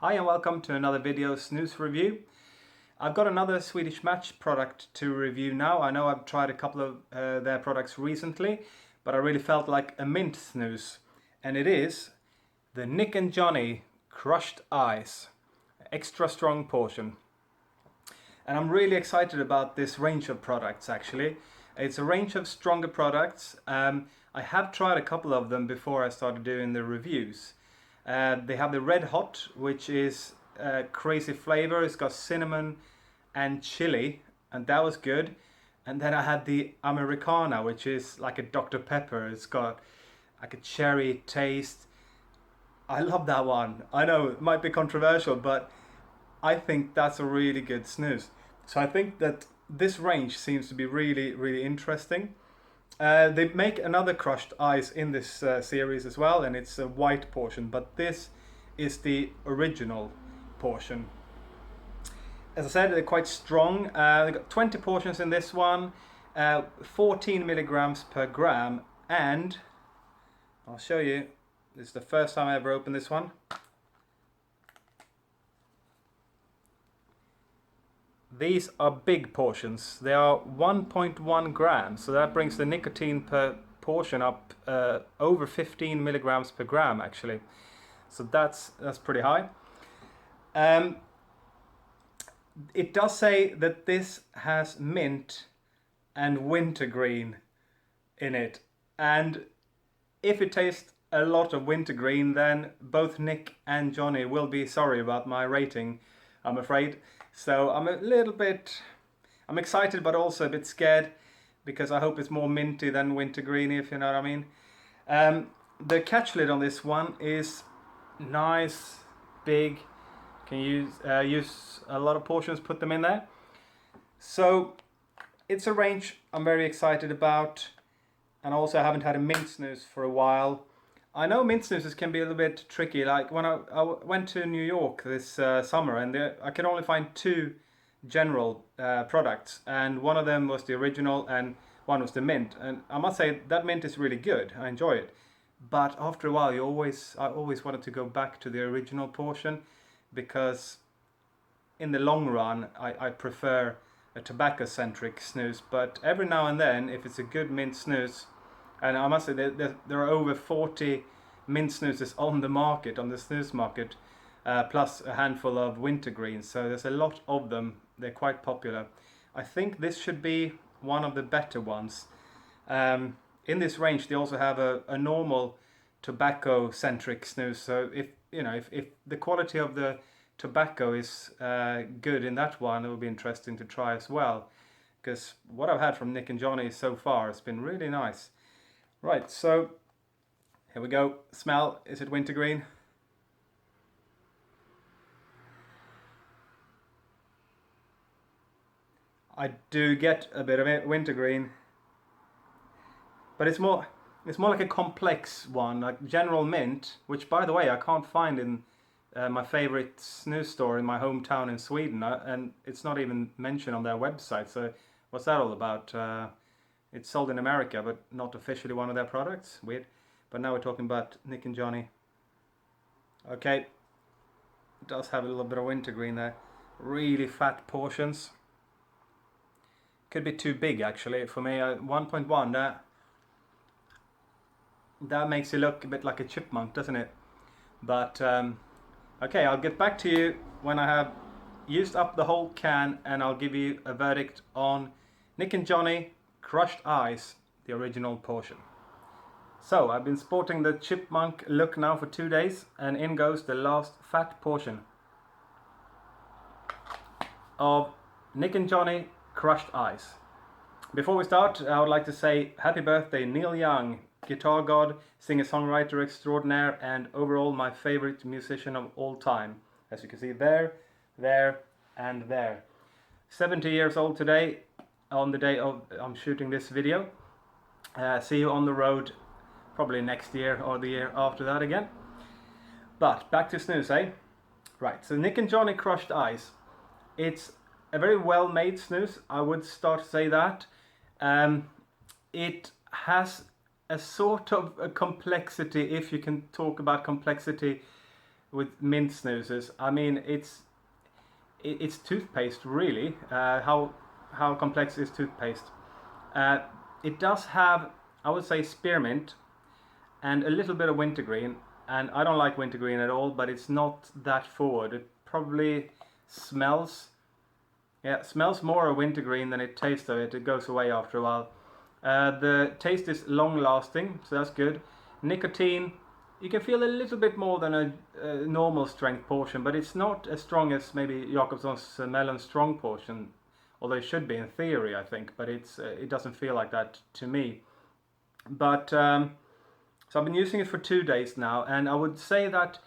Hi and welcome to another video snus review. I've got another Swedish Match product to review now. I know I've tried a couple of their products recently, but I really felt like a mint snus. And it is the Nick and Johnny Crushed Ice. Extra strong portion. And I'm really excited about this range of products actually. It's a range of stronger products. I have tried a couple of them before I started doing the reviews. They have the Red Hot, which is a crazy flavor. It's got cinnamon and chili, and that was good. And then I had the Americana, which is like a Dr. Pepper. It's got like a cherry taste. I love that one. I know it might be controversial, but I think that's a really good snus. So I think that this range seems to be really interesting. They make another crushed ice in this series as well, and it's a white portion, but this is the original portion. As I said, they're quite strong. They've got 20 portions in this one, 14 milligrams per gram, and I'll show you. This is the first time I ever opened this one. These are big portions. They are 1.1 grams, so that brings the nicotine per portion up over 15 milligrams per gram actually. So that's pretty high. It does say that this has mint and wintergreen in it, and if it tastes a lot of wintergreen, then both Nick and Johnny will be sorry about my rating, I'm afraid. So I'm excited but also a bit scared, because I hope it's more minty than wintergreen, if you know what I mean. The catch lid on this one is nice, big. Can use a lot of portions, put them in there. So it's a range I'm very excited about, and also I haven't had a mint snus for a while. I know mint snoozes can be a little bit tricky. Like when I went to New York this summer, and I could only find two general products, and one of them was the original and one was the mint. And I must say that mint is really good. I enjoy it. But after a while, I always wanted to go back to the original portion, because in the long run, I prefer a tobacco-centric snus. But every now and then, if it's a good mint snus, and I must say there are over 40 mint snoozes on the market, on the snus market, plus a handful of Wintergreen. So there's a lot of them. They're quite popular. I think this should be one of the better ones. In this range, they also have a normal tobacco-centric snus. So if the quality of the tobacco is good in that one, it will be interesting to try as well. Because what I've had from Nick and Johnny so far has been really nice. Right, so here we go. Smell, is it wintergreen? I do get a bit of it, wintergreen, but it's more like a complex one, like General Mint, which by the way I can't find in my favorite snus store in my hometown in Sweden, and it's not even mentioned on their website. So what's that all about? It's sold in America, but not officially one of their products. Weird. But now we're talking about Nick and Johnny. Okay. It does have a little bit of wintergreen there. Really fat portions. Could be too big actually for me. 1.1, that makes you look a bit like a chipmunk, doesn't it? But okay, I'll get back to you when I have used up the whole can, and I'll give you a verdict on Nick and Johnny Crushed Ice, the original portion. So I've been sporting the chipmunk look now for 2 days, and in goes the last fat portion of Nick and Johnny Crushed Ice. Before we start, I would like to say happy birthday Neil Young, guitar god, singer-songwriter extraordinaire, and overall my favorite musician of all time. As you can see there, and there. 70 years old today, on the day of I'm shooting this video. See you on the road probably next year or the year after that again. But back to snus, eh? Right, so Nick and Johnny Crushed Ice. It's a very well made snus, I would start to say that. It has a sort of a complexity, if you can talk about complexity, with mint snoozes. I mean, it's toothpaste really. How complex is toothpaste? Uh, it does have, I would say, spearmint and a little bit of wintergreen. And I don't like wintergreen at all, but it's not that forward. It probably smells, yeah, smells more of wintergreen than it tastes of it. It goes away after a while. The taste is long lasting, so that's good. Nicotine, you can feel a little bit more than a normal strength portion, but it's not as strong as maybe Jakobsson's Melon strong portion, although it should be in theory, I think, but it doesn't feel like that to me. But so I've been using it for 2 days now, and I would say that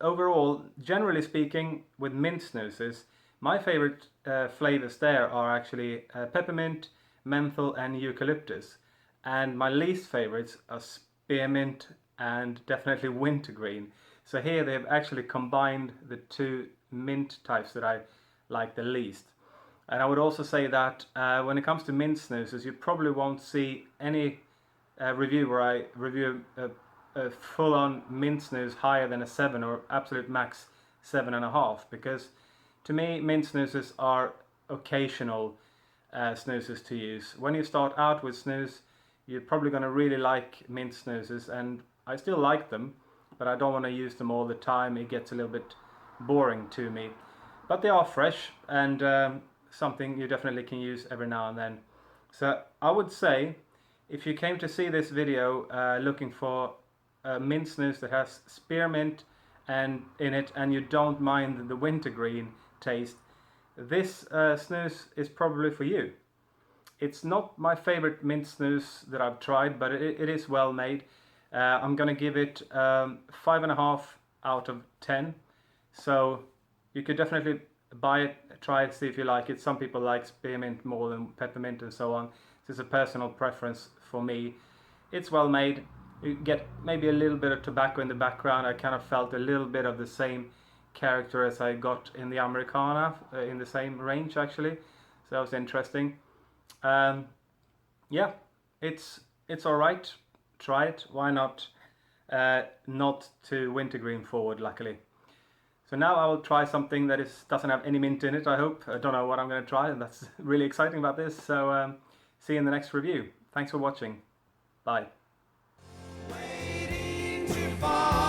overall, generally speaking, with mint snoozes, my favorite flavors there are actually peppermint, menthol and eucalyptus. And my least favorites are spearmint and definitely wintergreen. So here they've actually combined the two mint types that I like the least. And I would also say that when it comes to mint snoozes, you probably won't see any review where I review a full-on mint snooze higher than a 7 or absolute max 7.5, because to me mint snoozes are occasional snoozes to use. When you start out with snooze, you're probably going to really like mint snoozes, and I still like them, but I don't want to use them all the time. It gets a little bit boring to me. But they are fresh and something you definitely can use every now and then. So I would say, if you came to see this video looking for a mint snooze that has spearmint and in it, and you don't mind the wintergreen taste, this snooze is probably for you. It's not my favorite mint snooze that I've tried, but it is well made. I'm gonna give it 5.5 out of 10. So you could definitely buy it, try it, see if you like it. Some people like spearmint more than peppermint and so on. This is a personal preference for me. It's well made. You get maybe a little bit of tobacco in the background. I kind of felt a little bit of the same character as I got in the Americana, in the same range actually. So that was interesting. Yeah, it's alright. Try it. Why not? Not to wintergreen forward, luckily. So now I will try something that doesn't have any mint in it, I hope. I don't know what I'm going to try, and that's really exciting about this. So see you in the next review. Thanks for watching. Bye. Waiting to fall.